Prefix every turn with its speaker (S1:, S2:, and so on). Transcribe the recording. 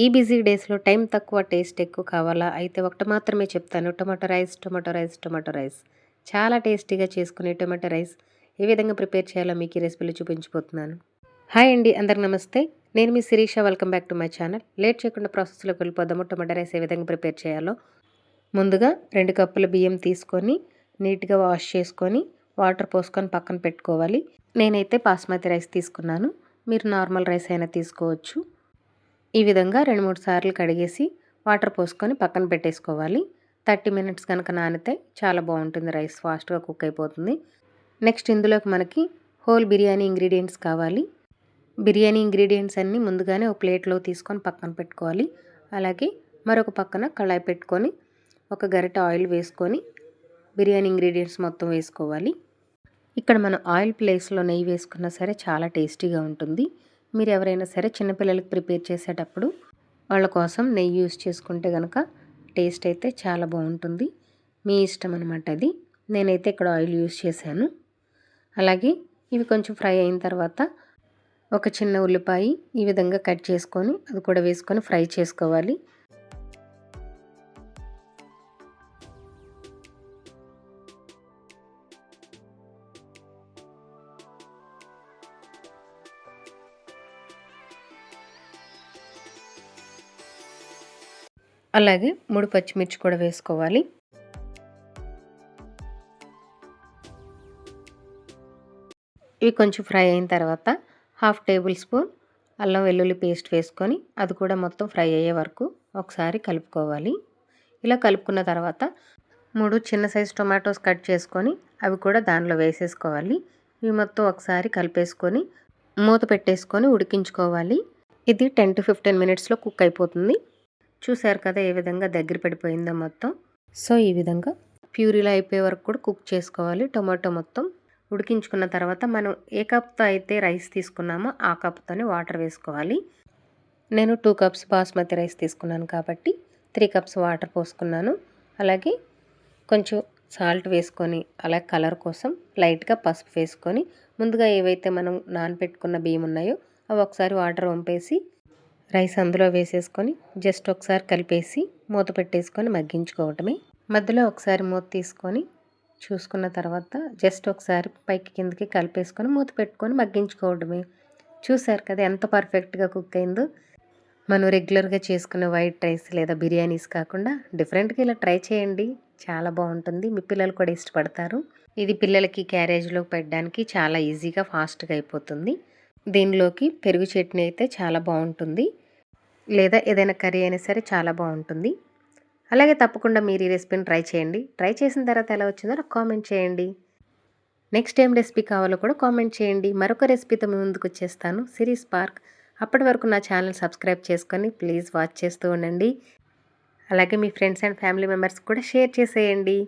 S1: ఈ బిజీ డేస్‌లో టైం తక్కువ, టేస్ట్ ఎక్కువ కావాలా? అయితే ఒకటి మాత్రమే చెప్తాను. Tomato rice, tomato rice, tomato rice. చాలా టేస్టీగా చేసుకునే టొమాటో రైస్ ఏ విధంగా ప్రిపేర్ చేయాలో మీకు ఈ రెసిపీలో చూపించబోతున్నాను. హాయ్ అండి, అందరికి నమస్తే. నేను మీ Sirisha. Welcome back to my channel. Late చేయకుండా ప్రాసెస్‌లోకి వెళ్ళిపోదాము. టొమాటో రైస్ ఏ విధంగా ప్రిపేర్ చేయాలో. ముందుగా 2 కప్పుల బియ్యం తీసుకొని నీట్‌గా వాష్ చేసుకొని వాటర్ పోసుకొని పక్కన పెట్టుకోవాలి. నేనైతే బాస్మతి రైస్ తీసుకున్నాను. మీరు నార్మల్ రైస్ అయినా తీసుకోవచ్చు. ఈ విధంగా 2-3 సార్లు కడిగేసి వాటర్ పోసుకొని పక్కన పెట్టేసుకోవాలి. 30 మినిట్స్ కనుక నానితే చాలా బాగుంటుంది. రైస్ ఫాస్ట్గా కుక్ అయిపోతుంది. నెక్స్ట్ ఇందులోకి మనకి హోల్ బిర్యానీ ఇంగ్రీడియంట్స్ కావాలి. బిర్యానీ ఇంగ్రీడియంట్స్ అన్నీ ముందుగానే ఒక ప్లేట్లో తీసుకొని పక్కన పెట్టుకోవాలి. అలాగే మరొక పక్కన కళాయి పెట్టుకొని ఒక గరిట ఆయిల్ వేసుకొని బిర్యానీ ఇంగ్రీడియంట్స్ మొత్తం వేసుకోవాలి. ఇక్కడ మనం ఆయిల్ ప్లేస్లో నెయ్యి వేసుకున్నా సరే చాలా టేస్టీగా ఉంటుంది. మీరు ఎవరైనా సరే చిన్నపిల్లలకి ప్రిపేర్ చేసేటప్పుడు వాళ్ళ కోసం నెయ్యి యూస్ చేసుకుంటే కనుక టేస్ట్ అయితే చాలా బాగుంటుంది. మీ ఇష్టం అనమాట అది. నేనైతే ఇక్కడ ఆయిల్ యూస్ చేశాను. అలాగే ఇవి కొంచెం ఫ్రై అయిన తర్వాత ఒక చిన్న ఉల్లిపాయ ఈ విధంగా కట్ చేసుకొని అది కూడా వేసుకొని ఫ్రై చేసుకోవాలి. అలాగే 3 పచ్చిమిర్చి కూడా వేసుకోవాలి. ఇవి కొంచెం ఫ్రై అయిన తర్వాత 1/2 టేబుల్ స్పూన్ అల్లం వెల్లుల్లి పేస్ట్ వేసుకొని అది కూడా మొత్తం ఫ్రై అయ్యే వరకు ఒకసారి కలుపుకోవాలి. ఇలా కలుపుకున్న తర్వాత 3 చిన్న సైజు టొమాటోస్ కట్ చేసుకొని అవి కూడా దానిలో వేసేసుకోవాలి. ఇవి మొత్తం ఒకసారి కలిపేసుకొని మూత పెట్టేసుకొని ఉడికించుకోవాలి. ఇది 10 to 15 మినిట్స్లో కుక్ అయిపోతుంది. చూసారు కదా ఏ విధంగా దగ్గర పడిపోయిందో మొత్తం. సో ఈ విధంగా ప్యూరీలా అయిపోయే వరకు కూడా కుక్ చేసుకోవాలి. టొమాటో మొత్తం ఉడికించుకున్న తర్వాత మనం ఏ కప్తో అయితే రైస్ తీసుకున్నామో ఆ కప్తోనే వాటర్ వేసుకోవాలి. నేను 2 కప్స్ బాస్మతి రైస్ తీసుకున్నాను కాబట్టి 3 కప్స్ వాటర్ పోసుకున్నాను. అలాగే కొంచెం సాల్ట్ వేసుకొని అలాగే కలర్ కోసం లైట్గా పసుపు వేసుకొని ముందుగా ఏవైతే మనం నానబెట్టుకున్న బియ్యం ఉన్నాయో అవి ఒకసారి వాటర్ వంపేసి రైస్ అందులో వేసేసుకొని జస్ట్ ఒకసారి కలిపేసి మూత పెట్టేసుకొని మగ్గించుకోవటమే. మధ్యలో ఒకసారి మూత తీసుకొని చూసుకున్న తర్వాత జస్ట్ ఒకసారి పైకి కిందకి కలిపేసుకొని మూత పెట్టుకొని మగ్గించుకోవడమే. చూసారు కదా ఎంత పర్ఫెక్ట్గా కుక్ అయిందో. మనం రెగ్యులర్గా చేసుకునే వైట్ రైస్ లేదా బిర్యానీస్ కాకుండా డిఫరెంట్గా ఇలా ట్రై చేయండి. చాలా బాగుంటుంది. మీ పిల్లలు కూడా ఇష్టపడతారు. ఇది పిల్లలకి క్యారేజ్లో పెట్టడానికి చాలా ఈజీగా ఫాస్ట్గా అయిపోతుంది. దీనిలోకి పెరుగు చట్నీ అయితే చాలా బాగుంటుంది. లేదా ఏదైనా కర్రీ అయినా సరే చాలా బాగుంటుంది. అలాగే తప్పకుండా మీరు ఈ రెసిపీని ట్రై చేయండి. ట్రై చేసిన తర్వాత ఎలా వచ్చిందో నాకు కామెంట్ చేయండి. నెక్స్ట్ ఏం రెసిపీ కావాలో కూడా కామెంట్ చేయండి. మరొక రెసిపీతో మీ ముందుకు వచ్చేస్తాను. Series park. అప్పటి వరకు నా ఛానల్ సబ్స్క్రైబ్ చేసుకొని ప్లీజ్ వాచ్ చేస్తూ ఉండండి. అలాగే మీ ఫ్రెండ్స్ అండ్ ఫ్యామిలీ మెంబర్స్ కూడా షేర్ చేసేయండి.